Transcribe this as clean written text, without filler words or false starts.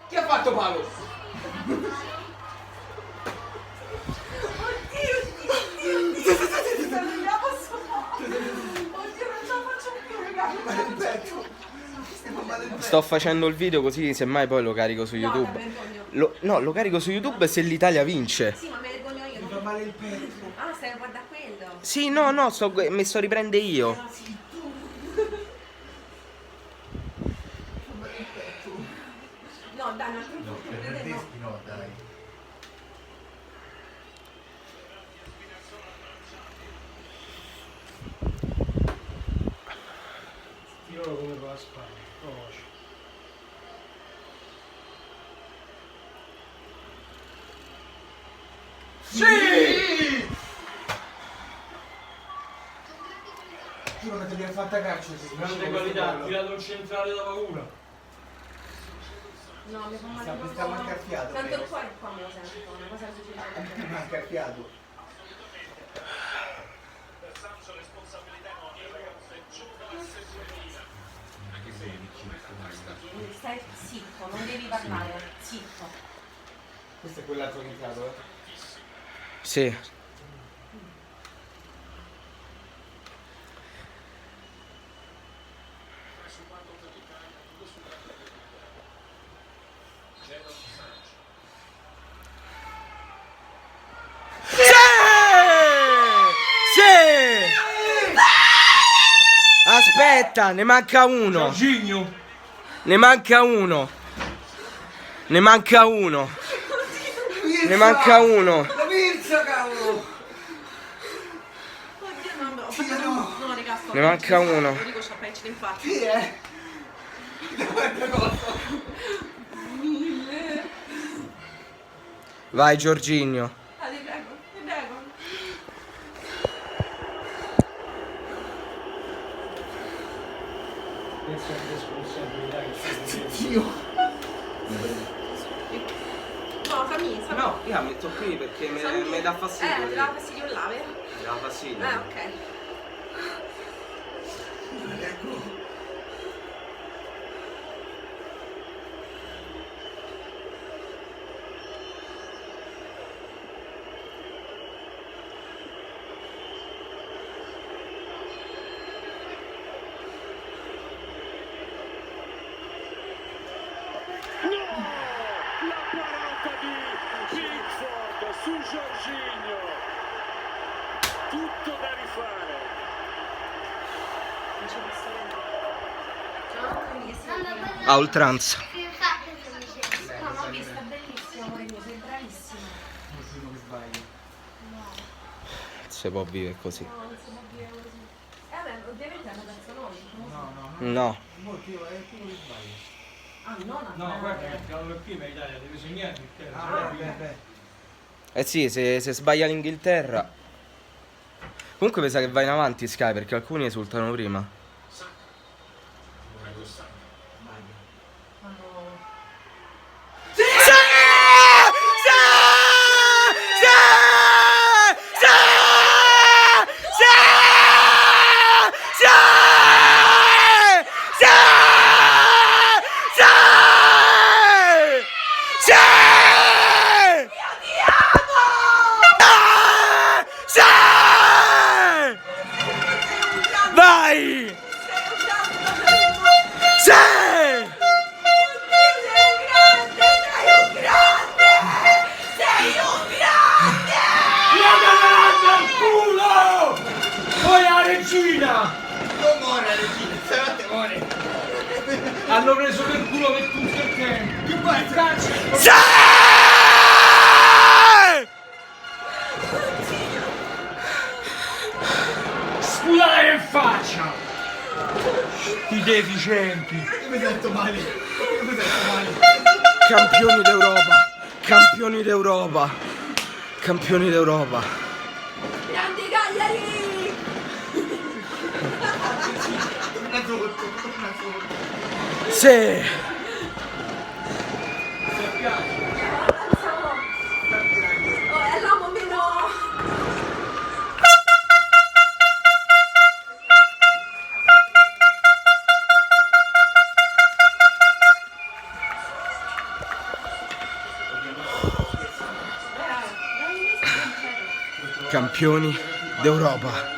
Chi ha fatto palo? Sto facendo il video così semmai poi lo carico su YouTube. No, lo carico su YouTube se l'Italia vince. Sì, ma me vergogno io. Mi fa male il petto. Ah, stai a guardare quello. Sì, no, mi sto riprende io. No, dai, un altro po'. No, dai. Tiro come va a Spagna. Provaci. Sì! Giuro che te li ha fatta calcio. Grande qualità, ha tirato un centrale da paura. No, mi fa male Mi il sta manca il fiato. tanto il cuore qua me lo sento, una cosa succede. Mi manca il fiato. Stai zitto, non devi parlare, zitto. Questo è quell'altro che è entrato, eh? Sì. Sì! Aspetta, ne manca uno. Jorginho! Ne manca uno. Ne manca uno. Ne manca uno. La Virza, cavolo! Oddio, no, ho fatto no, raga, sto. Ne manca uno. Lo dico, c'ho peggio in faccia. Chi è? Guarda cosa. Vai Giorginio. Ah, ti prego, ti prego. Questa è la responsabilità che si Dio. No, fammi, No, io la metto qui perché mi dà fastidio. ti dà fastidio là, vero? Mi dà fastidio. Ok. Ecco. Su Jorginho, tutto da rifare. Non c'è questo vento. A oltranza. No, ma ho visto, è bellissimo, amore mio, sei bravissimo. Nessuno che sbaglia. Si può vivere così. No, non si può dire così. Vabbè, ovviamente hanno perso noi. No. Molti, è tu che sbaglia. Ah, non No, guarda che tirano il prima Italia, deve segnare il Ah, beh. Eh sì, se sbaglia l'Inghilterra. Comunque mi sa che va in avanti Sky perché alcuni esultano prima. Vai! Sì! Poi la regina! Non muore la regina, stanotte muore. Hanno preso per culo per tutto il tempo! Più pazzo. Cazzo! Sì! Sputare in faccia! I deficienti! Io mi sento male. Io mi sento male. Campioni d'Europa! Campioni d'Europa! Campioni d'Europa! Grandi Cagliari! Una sotto, una sotto. Sì! Oh, è l'uomo meno... campioni d'Europa.